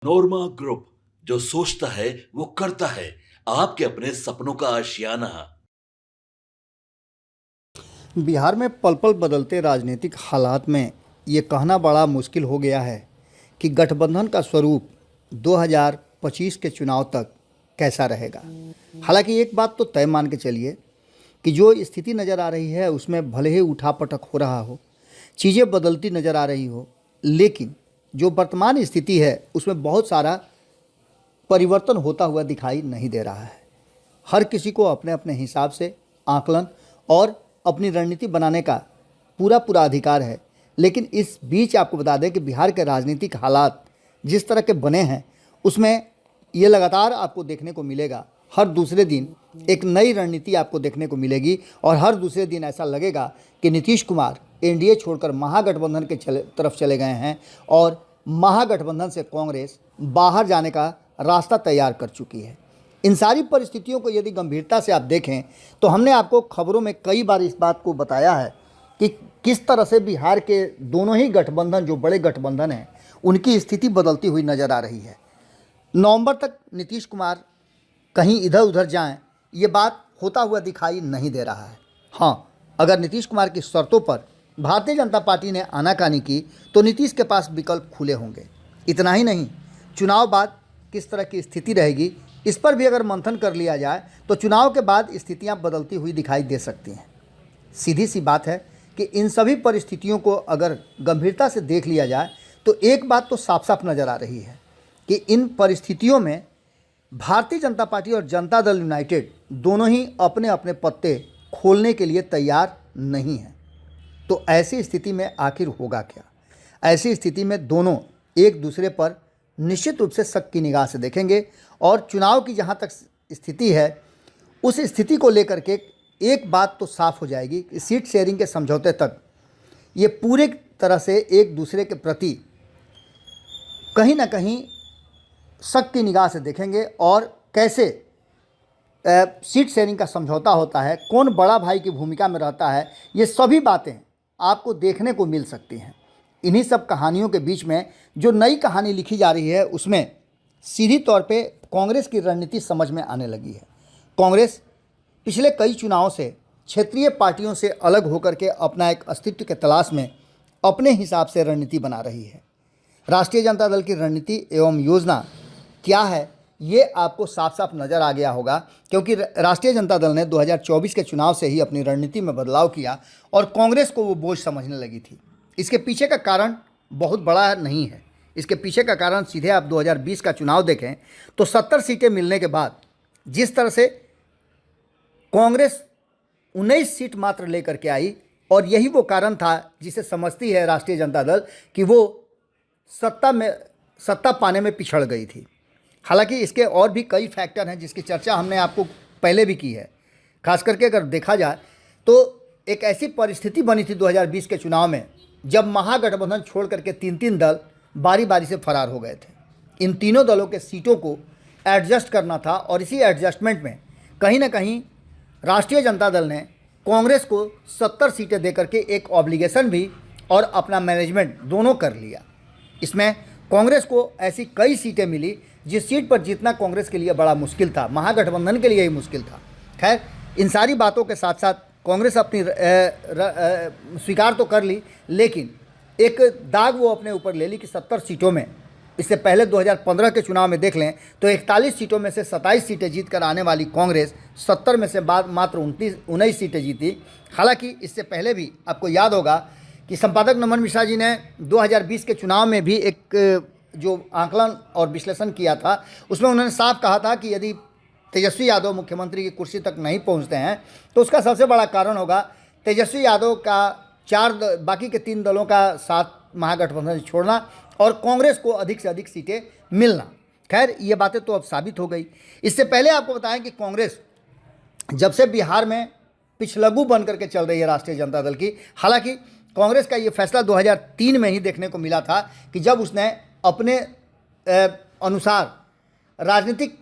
नोरमा group, जो सोचता है वो करता है। आपके अपने सपनों का आशियाना। बिहार में पल पल बदलते राजनीतिक हालात में ये कहना बड़ा मुश्किल हो गया है कि गठबंधन का स्वरूप 2025 के चुनाव तक कैसा रहेगा। हालांकि एक बात तो तय मान के चलिए कि जो स्थिति नज़र आ रही है उसमें भले ही उठापटक हो रहा हो, चीज़ें बदलती नज़र आ रही हो, लेकिन जो वर्तमान स्थिति है उसमें बहुत सारा परिवर्तन होता हुआ दिखाई नहीं दे रहा है। हर किसी को अपने अपने हिसाब से आकलन और अपनी रणनीति बनाने का पूरा पूरा अधिकार है। लेकिन इस बीच आपको बता दें कि बिहार के राजनीतिक हालात जिस तरह के बने हैं उसमें ये लगातार आपको देखने को मिलेगा। हर दूसरे दिन एक नई रणनीति आपको देखने को मिलेगी और हर दूसरे दिन ऐसा लगेगा कि नीतीश कुमार एनडीए छोड़कर महागठबंधन के तरफ चले गए हैं और महागठबंधन से कांग्रेस बाहर जाने का रास्ता तैयार कर चुकी है। इन सारी परिस्थितियों को यदि गंभीरता से आप देखें तो हमने आपको खबरों में कई बार इस बात को बताया है कि किस तरह से बिहार के दोनों ही गठबंधन, जो बड़े गठबंधन हैं, उनकी स्थिति बदलती हुई नज़र आ रही है। नवंबर तक नीतीश कुमार कहीं इधर उधर जाएं, ये बात होता हुआ दिखाई नहीं दे रहा है। हाँ, अगर नीतीश कुमार की शर्तों पर भारतीय जनता पार्टी ने आनाकानी की तो नीतीश के पास विकल्प खुले होंगे। इतना ही नहीं, चुनाव बाद किस तरह की स्थिति रहेगी इस पर भी अगर मंथन कर लिया जाए तो चुनाव के बाद स्थितियां बदलती हुई दिखाई दे सकती हैं। सीधी सी बात है कि इन सभी परिस्थितियों को अगर गंभीरता से देख लिया जाए तो एक बात तो साफ साफ नज़र आ रही है कि इन परिस्थितियों में भारतीय जनता पार्टी और जनता दल यूनाइटेड दोनों ही अपने अपने पत्ते खोलने के लिए तैयार नहीं हैं। तो ऐसी स्थिति में आखिर होगा क्या? ऐसी स्थिति में दोनों एक दूसरे पर निश्चित रूप से शक की निगाह से देखेंगे और चुनाव की जहां तक स्थिति है उस स्थिति को लेकर के एक बात तो साफ हो जाएगी कि सीट शेयरिंग के समझौते तक ये पूरे तरह से एक दूसरे के प्रति कहीं ना कहीं शक की निगाह से देखेंगे और कैसे सीट शेयरिंग का समझौता होता है, कौन बड़ा भाई की भूमिका में रहता है, ये सभी बातें आपको देखने को मिल सकती हैं। इन्हीं सब कहानियों के बीच में जो नई कहानी लिखी जा रही है उसमें सीधी तौर पे कांग्रेस की रणनीति समझ में आने लगी है। कांग्रेस पिछले कई चुनावों से क्षेत्रीय पार्टियों से अलग होकर के अपना एक अस्तित्व के तलाश में अपने हिसाब से रणनीति बना रही है। राष्ट्रीय जनता दल की रणनीति एवं योजना क्या है ये आपको साफ साफ नज़र आ गया होगा, क्योंकि राष्ट्रीय जनता दल ने 2024 के चुनाव से ही अपनी रणनीति में बदलाव किया और कांग्रेस को वो बोझ समझने लगी थी। इसके पीछे का कारण बहुत बड़ा नहीं है। इसके पीछे का कारण सीधे आप 2020 का चुनाव देखें तो 70 सीटें मिलने के बाद जिस तरह से कांग्रेस 19 सीट मात्र लेकर के आई और यही वो कारण था जिसे समझती है राष्ट्रीय जनता दल कि वो सत्ता पाने में पिछड़ गई थी। हालांकि इसके और भी कई फैक्टर हैं जिसकी चर्चा हमने आपको पहले भी की है। खास करके अगर देखा जाए तो एक ऐसी परिस्थिति बनी थी 2020 के चुनाव में जब महागठबंधन छोड़ करके तीन तीन दल बारी बारी से फरार हो गए थे। इन तीनों दलों के सीटों को एडजस्ट करना था और इसी एडजस्टमेंट में कहीं ना कहीं राष्ट्रीय जनता दल ने कांग्रेस को 70 सीटें देकर के एक ऑब्लिगेशन भी और अपना मैनेजमेंट दोनों कर लिया। इसमें कांग्रेस को ऐसी कई सीटें मिली जिस सीट पर जीतना कांग्रेस के लिए बड़ा मुश्किल था, महागठबंधन के लिए ही मुश्किल था। खैर, इन सारी बातों के साथ साथ कांग्रेस अपनी स्वीकार तो कर ली, लेकिन एक दाग वो अपने ऊपर ले ली कि 70 सीटों में, इससे पहले 2015 के चुनाव में देख लें तो 41 सीटों में से 27 सीटें जीत कर आने वाली कांग्रेस 70 में से बाद मात्र 19 सीटें जीती। हालांकि इससे पहले भी आपको याद होगा कि संपादक नमन मिश्रा जी ने 2020 के चुनाव में भी एक जो आकलन और विश्लेषण किया था उसमें उन्होंने साफ कहा था कि यदि तेजस्वी यादव मुख्यमंत्री की कुर्सी तक नहीं पहुंचते हैं तो उसका सबसे बड़ा कारण होगा तेजस्वी यादव का बाकी के 3 दलों का साथ महागठबंधन छोड़ना और कांग्रेस को अधिक से अधिक सीटें मिलना। खैर, ये बातें तो अब साबित हो गई। इससे पहले आपको बताएं कि कांग्रेस जब से बिहार में पिछलग्गू बन करके चल रही है राष्ट्रीय जनता दल की। हालांकि कांग्रेस का ये फैसला 2003 में ही देखने को मिला था कि जब उसने अपने अनुसार राजनीतिक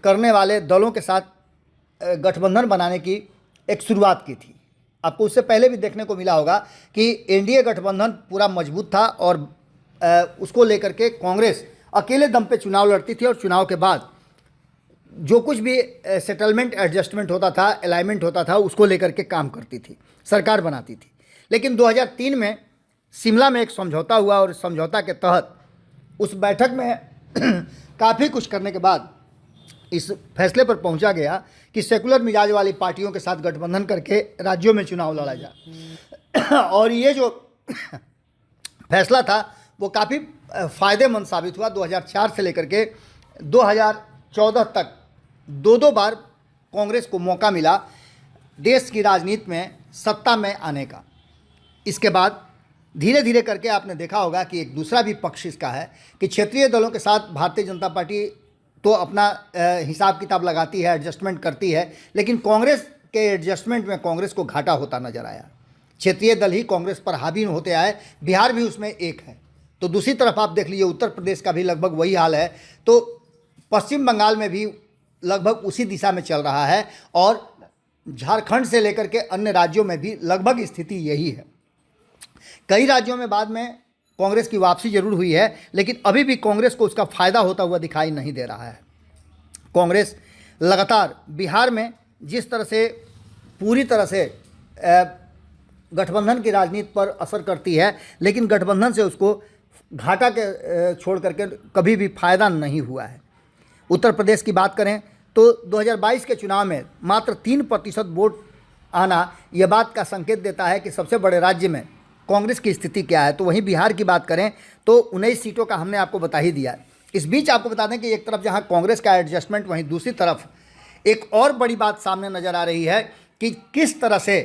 करने वाले दलों के साथ गठबंधन बनाने की एक शुरुआत की थी। आपको उससे पहले भी देखने को मिला होगा कि एनडीए गठबंधन पूरा मजबूत था और उसको लेकर के कांग्रेस अकेले दम पे चुनाव लड़ती थी और चुनाव के बाद जो कुछ भी सेटलमेंट एडजस्टमेंट होता था, अलाइनमेंट होता था, उसको लेकर के काम करती थी, सरकार बनाती थी। लेकिन 2003 में शिमला में एक समझौता हुआ और इस समझौता के तहत उस बैठक में काफ़ी कुछ करने के बाद इस फैसले पर पहुंचा गया कि सेकुलर मिजाज वाली पार्टियों के साथ गठबंधन करके राज्यों में चुनाव लड़ा जाए। और ये जो फैसला था वो काफ़ी फ़ायदेमंद साबित हुआ। 2004 से लेकर के 2014 तक दो बार कांग्रेस को मौका मिला देश की राजनीति में सत्ता में आने का। इसके बाद धीरे धीरे करके आपने देखा होगा कि एक दूसरा भी पक्ष इसका है कि क्षेत्रीय दलों के साथ भारतीय जनता पार्टी तो अपना हिसाब किताब लगाती है, एडजस्टमेंट करती है, लेकिन कांग्रेस के एडजस्टमेंट में कांग्रेस को घाटा होता नजर आया। क्षेत्रीय दल ही कांग्रेस पर हावी होते आए, बिहार भी उसमें एक है। तो दूसरी तरफ आप देख लीजिए उत्तर प्रदेश का भी लगभग वही हाल है, तो पश्चिम बंगाल में भी लगभग उसी दिशा में चल रहा है और झारखंड से लेकर के अन्य राज्यों में भी लगभग स्थिति यही है। कई राज्यों में बाद में कांग्रेस की वापसी जरूर हुई है, लेकिन अभी भी कांग्रेस को उसका फायदा होता हुआ दिखाई नहीं दे रहा है। कांग्रेस लगातार बिहार में जिस तरह से पूरी तरह से गठबंधन की राजनीति पर असर करती है, लेकिन गठबंधन से उसको घाटा के छोड़ करके कभी भी फायदा नहीं हुआ है। उत्तर प्रदेश की बात करें तो 2022 के चुनाव में मात्र 3% वोट आना यह बात का संकेत देता है कि सबसे बड़े राज्य में कांग्रेस की स्थिति क्या है। तो वहीं बिहार की बात करें तो 19 सीटों का हमने आपको बता ही दिया। इस बीच आपको बता दें कि एक तरफ जहां कांग्रेस का एडजस्टमेंट, वहीं दूसरी तरफ एक और बड़ी बात सामने नजर आ रही है कि किस तरह से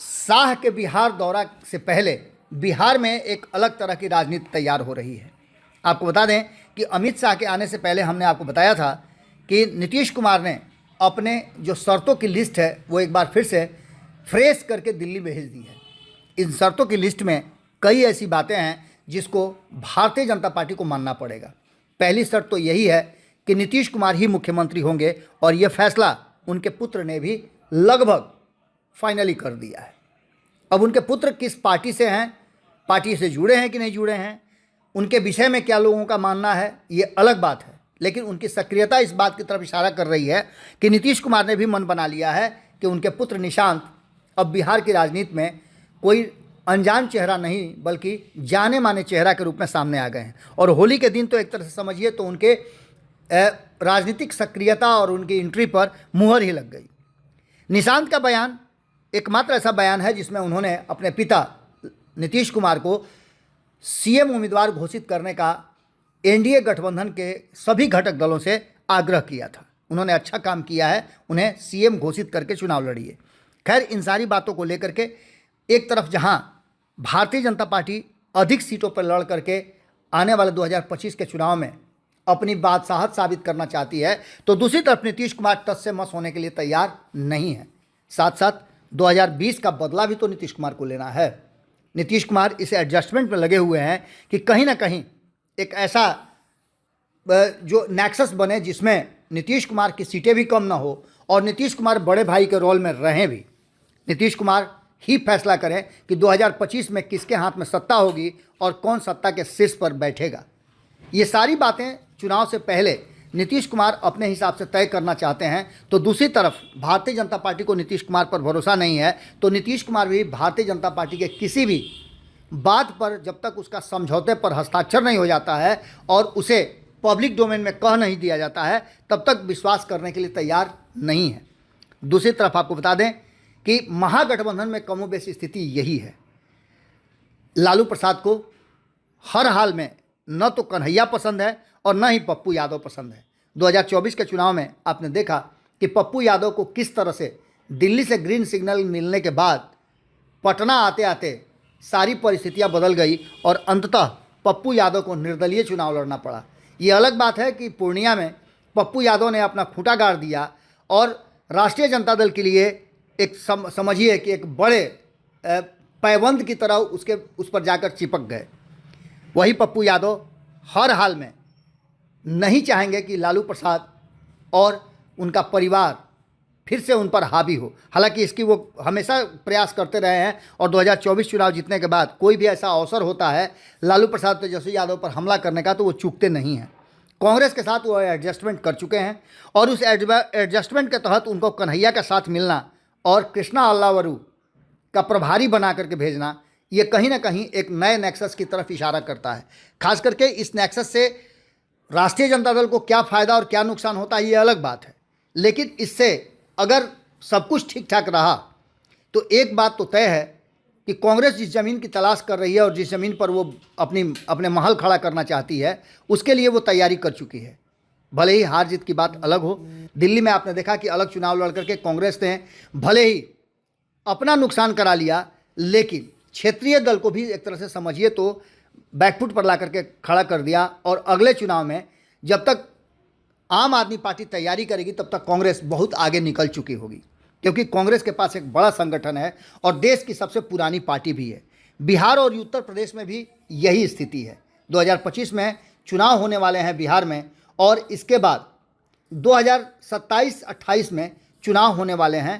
शाह के बिहार दौरा से पहले बिहार में एक अलग तरह की राजनीति तैयार हो रही है। आपको बता दें कि अमित शाह के आने से पहले हमने आपको बताया था कि नीतीश कुमार ने अपने जो शर्तों की लिस्ट है वो एक बार फिर से फ्रेश करके दिल्ली भेज दी है। इन शर्तों की लिस्ट में कई ऐसी बातें हैं जिसको भारतीय जनता पार्टी को मानना पड़ेगा। पहली शर्त तो यही है कि नीतीश कुमार ही मुख्यमंत्री होंगे और यह फैसला उनके पुत्र ने भी लगभग फाइनली कर दिया है। अब उनके पुत्र किस पार्टी से हैं, पार्टी से जुड़े हैं कि नहीं जुड़े हैं, उनके विषय में क्या लोगों का मानना है, ये अलग बात है, लेकिन उनकी सक्रियता इस बात की तरफ इशारा कर रही है कि नीतीश कुमार ने भी मन बना लिया है कि उनके पुत्र निशांत अब बिहार की राजनीति में कोई अनजान चेहरा नहीं बल्कि जाने माने चेहरा के रूप में सामने आ गए हैं। और होली के दिन तो एक तरह से समझिए तो उनके राजनीतिक सक्रियता और उनकी एंट्री पर मुहर ही लग गई। निशांत का बयान एकमात्र ऐसा बयान है जिसमें उन्होंने अपने पिता नीतीश कुमार को सीएम उम्मीदवार घोषित करने का एनडीए गठबंधन के सभी घटक दलों से आग्रह किया था। उन्होंने अच्छा काम किया है, उन्हें सीएम घोषित करके चुनाव लड़िए। खैर, इन सारी बातों को लेकर के एक तरफ जहां भारतीय जनता पार्टी अधिक सीटों पर लड़ करके आने वाले 2025 के चुनाव में अपनी बादशाहत साबित करना चाहती है, तो दूसरी तरफ नीतीश कुमार टस से मस होने के लिए तैयार नहीं है। साथ साथ 2020 का बदला भी तो नीतीश कुमार को लेना है। नीतीश कुमार इस एडजस्टमेंट में लगे हुए हैं कि कहीं ना कहीं एक ऐसा जो नेक्सस बने जिसमें नीतीश कुमार की सीटें भी कम ना हो और नीतीश कुमार बड़े भाई के रोल में रहें भी। नीतीश कुमार ही फैसला करें कि 2025 में किसके हाथ में सत्ता होगी और कौन सत्ता के शीर्ष पर बैठेगा। ये सारी बातें चुनाव से पहले नीतीश कुमार अपने हिसाब से तय करना चाहते हैं। तो दूसरी तरफ भारतीय जनता पार्टी को नीतीश कुमार पर भरोसा नहीं है, तो नीतीश कुमार भी भारतीय जनता पार्टी के किसी भी बात पर जब तक उसका समझौते पर हस्ताक्षर नहीं हो जाता है और उसे पब्लिक डोमेन में कह नहीं दिया जाता है, तब तक विश्वास करने के लिए तैयार नहीं है। दूसरी तरफ आपको बता दें कि महागठबंधन में कमोबेश स्थिति यही है। लालू प्रसाद को हर हाल में न तो कन्हैया पसंद है और न ही पप्पू यादव पसंद है। 2024 के चुनाव में आपने देखा कि पप्पू यादव को किस तरह से दिल्ली से ग्रीन सिग्नल मिलने के बाद पटना आते आते सारी परिस्थितियां बदल गई और अंततः पप्पू यादव को निर्दलीय चुनाव लड़ना पड़ा। ये अलग बात है कि पूर्णिया में पप्पू यादव ने अपना खूंटा गाड़ दिया और राष्ट्रीय जनता दल के लिए एक समझिए कि एक बड़े पैबंद की तरह उस पर जाकर चिपक गए। वही पप्पू यादव हर हाल में नहीं चाहेंगे कि लालू प्रसाद और उनका परिवार फिर से उन पर हावी हो। हालांकि इसकी वो हमेशा प्रयास करते रहे हैं और 2024 चुनाव जीतने के बाद कोई भी ऐसा अवसर होता है लालू प्रसाद तेजस्वी यादव पर हमला करने का तो वो चूकते नहीं हैं। कांग्रेस के साथ वो एडजस्टमेंट कर चुके हैं और उस एडजस्टमेंट के तहत उनको कन्हैया का साथ मिलना और कृष्णा अल्लावरू का प्रभारी बना करके भेजना, ये कहीं ना कहीं एक नए नेक्सस की तरफ इशारा करता है। खास करके इस नेक्सस से राष्ट्रीय जनता दल को क्या फ़ायदा और क्या नुकसान होता है ये अलग बात है, लेकिन इससे अगर सब कुछ ठीक ठाक रहा तो एक बात तो तय है कि कांग्रेस जिस ज़मीन की तलाश कर रही है और जिस ज़मीन पर वो अपने महल खड़ा करना चाहती है उसके लिए वो तैयारी कर चुकी है। भले ही हार जीत की बात अलग हो, दिल्ली में आपने देखा कि अलग चुनाव लड़ करके कांग्रेस ने भले ही अपना नुकसान करा लिया, लेकिन क्षेत्रीय दल को भी एक तरह से समझिए तो बैकफुट पर ला करके खड़ा कर दिया। और अगले चुनाव में जब तक आम आदमी पार्टी तैयारी करेगी तब तक कांग्रेस बहुत आगे निकल चुकी होगी, क्योंकि कांग्रेस के पास एक बड़ा संगठन है और देश की सबसे पुरानी पार्टी भी है। बिहार और उत्तर प्रदेश में भी यही स्थिति है। 2025 में चुनाव होने वाले हैं बिहार में और इसके बाद 2027-28 में चुनाव होने वाले हैं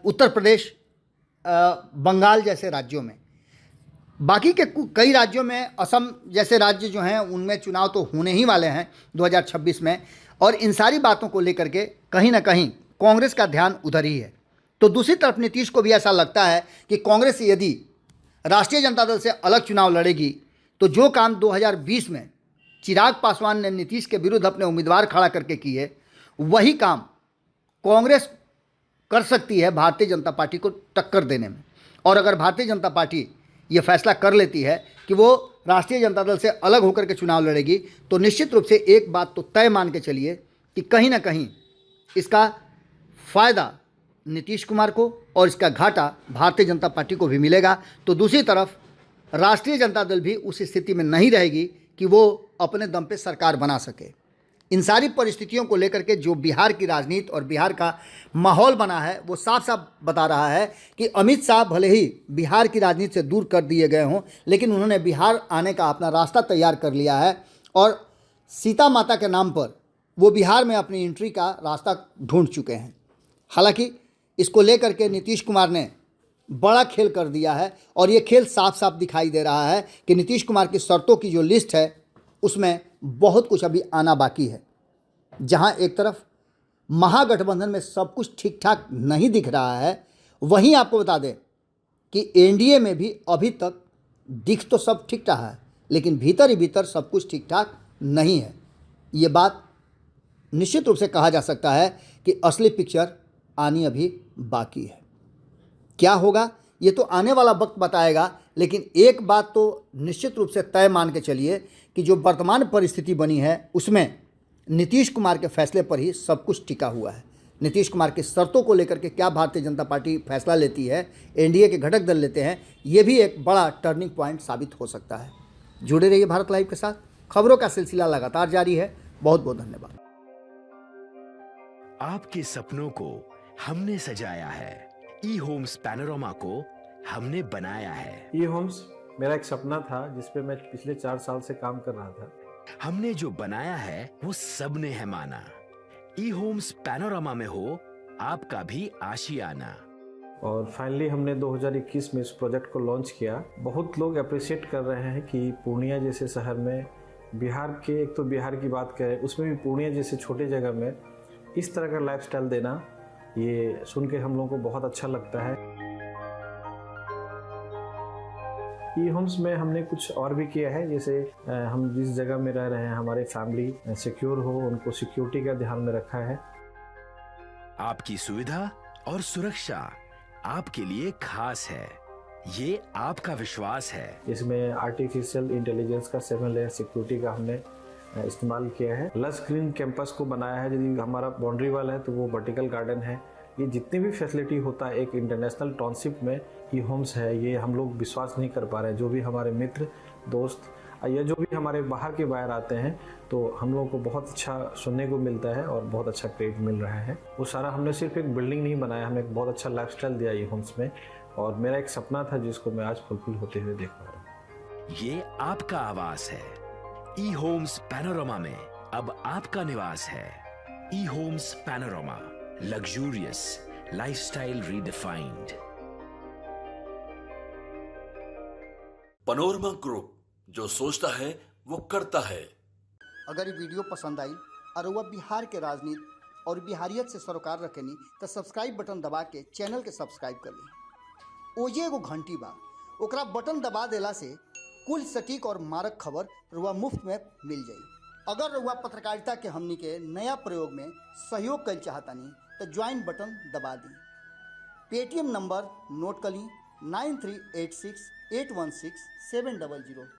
उत्तर प्रदेश, बंगाल जैसे राज्यों में। बाकी के कई राज्यों में, असम जैसे राज्य जो हैं उनमें चुनाव तो होने ही वाले हैं 2026 में। और इन सारी बातों को लेकर के कहीं ना कहीं कांग्रेस का ध्यान उधर ही है। तो दूसरी तरफ नीतीश को भी ऐसा लगता है कि कांग्रेस यदि राष्ट्रीय जनता दल से अलग चुनाव लड़ेगी तो जो काम 2020 में चिराग पासवान ने नीतीश के विरुद्ध अपने उम्मीदवार खड़ा करके किए, वही काम कांग्रेस कर सकती है भारतीय जनता पार्टी को टक्कर देने में। और अगर भारतीय जनता पार्टी ये फैसला कर लेती है कि वो राष्ट्रीय जनता दल से अलग होकर के चुनाव लड़ेगी तो निश्चित रूप से एक बात तो तय मान के चलिए कि कहीं ना कहीं इसका फ़ायदा नीतीश कुमार को और इसका घाटा भारतीय जनता पार्टी को भी मिलेगा। तो दूसरी तरफ राष्ट्रीय जनता दल भी उस स्थिति में नहीं रहेगी कि वो अपने दम पे सरकार बना सके। इन सारी परिस्थितियों को लेकर के जो बिहार की राजनीति और बिहार का माहौल बना है वो साफ साफ बता रहा है कि अमित शाह भले ही बिहार की राजनीति से दूर कर दिए गए हों, लेकिन उन्होंने बिहार आने का अपना रास्ता तैयार कर लिया है और सीता माता के नाम पर वो बिहार में अपनी एंट्री का रास्ता ढूंढ चुके हैं। हालांकि इसको लेकर के नीतीश कुमार ने बड़ा खेल कर दिया है और ये खेल साफ साफ दिखाई दे रहा है कि नीतीश कुमार की शर्तों की जो लिस्ट है उसमें बहुत कुछ अभी आना बाकी है। जहां एक तरफ महागठबंधन में सब कुछ ठीक ठाक नहीं दिख रहा है, वहीं आपको बता दें कि एनडीए में भी अभी तक दिख तो सब ठीक रहा है, लेकिन भीतर ही भीतर सब कुछ ठीक ठाक नहीं है। ये बात निश्चित रूप से कहा जा सकता है कि असली पिक्चर आनी अभी बाकी है। क्या होगा ये तो आने वाला वक्त बताएगा, लेकिन एक बात तो निश्चित रूप से तय मान के चलिए कि जो वर्तमान परिस्थिति बनी है उसमें नीतीश कुमार के फैसले पर ही सब कुछ टिका हुआ है। नीतीश कुमार की शर्तों को लेकर के क्या भारतीय जनता पार्टी फैसला लेती है, एनडीए के घटक दल लेते हैं, ये भी एक बड़ा टर्निंग पॉइंट साबित हो सकता है। जुड़े रहिए भारत लाइव के साथ, खबरों का सिलसिला लगातार जारी है। बहुत बहुत धन्यवाद। आपके सपनों को हमने सजाया है, ई होम्स पैनोरमा को हमने बनाया है। ई होम्स मेरा एक सपना था जिस पे मैं पिछले 4 साल से काम कर रहा था। हमने जो बनाया है वो सबने है माना। ई होम्स पैनोरमा में हो आपका भी आशियाना। और फाइनली हमने 2021 में इस प्रोजेक्ट को लॉन्च किया। बहुत लोग अप्रिशिएट कर रहे हैं कि पूर्णिया जैसे शहर में, बिहार के, एक तो बिहार की बात करें उसमें भी पूर्णिया जैसे छोटे जगह में इस तरह का लाइफस्टाइल देना, ये सुन के हम लोगों को बहुत अच्छा लगता है। ई होम्स में हमने कुछ और भी किया है, जैसे हम जिस जगह में रह रहे हैं हमारे फैमिली सिक्योर हो, उनको सिक्योरिटी का ध्यान में रखा है। आपकी सुविधा और सुरक्षा आपके लिए खास है, ये आपका विश्वास है। इसमें आर्टिफिशियल इंटेलिजेंस का 7 लेयर सिक्योरिटी का हमने इस्तेमाल किया है। लस ग्रीन कैंपस को बनाया है। यदि हमारा बाउंड्री वाल है तो वो वर्टिकल गार्डन है। ये जितनी भी फैसिलिटी होता है एक इंटरनेशनल टाउनशिप में ई होम्स है, ये हम लोग विश्वास नहीं कर पा रहे हैं। जो भी हमारे मित्र दोस्त या जो भी हमारे बाहर के बाहर आते हैं तो हम लोगों को बहुत अच्छा सुनने को मिलता है और बहुत अच्छा क्रेडिट मिल रहा है। वो सारा हमने सिर्फ एक बिल्डिंग नहीं बनाया, हमें एक बहुत अच्छा लाइफस्टाइल दिया ई होम्स में, और मेरा एक सपना था जिसको मैं आज फुलफिल होते हुए देख पा रहा हूँ। ये आपका आवास है। ई होम्स पैनोरमा में अब आपका निवास है। E Homes Panorama, luxurious lifestyle redefined. Panorama group, जो सोचता है वो करता है। अगर ये वीडियो पसंद आई और वह बिहार के राजनीति और बिहारियत से सरोकार रखेनी तो सब्सक्राइब बटन दबा के चैनल के सब्सक्राइब कर ली। ओजे एगो घंटी बा, ओकरा बटन दबा देला से कुल सटीक और मारक खबर रुआ मुफ्त में मिल जाई। अगर रुआ पत्रकारिता के हमनी के नया प्रयोग में सहयोग कर चाहतानी तो ज्वाइन बटन दबा दी। पेटीएम नंबर नोट कर ली 9386816700।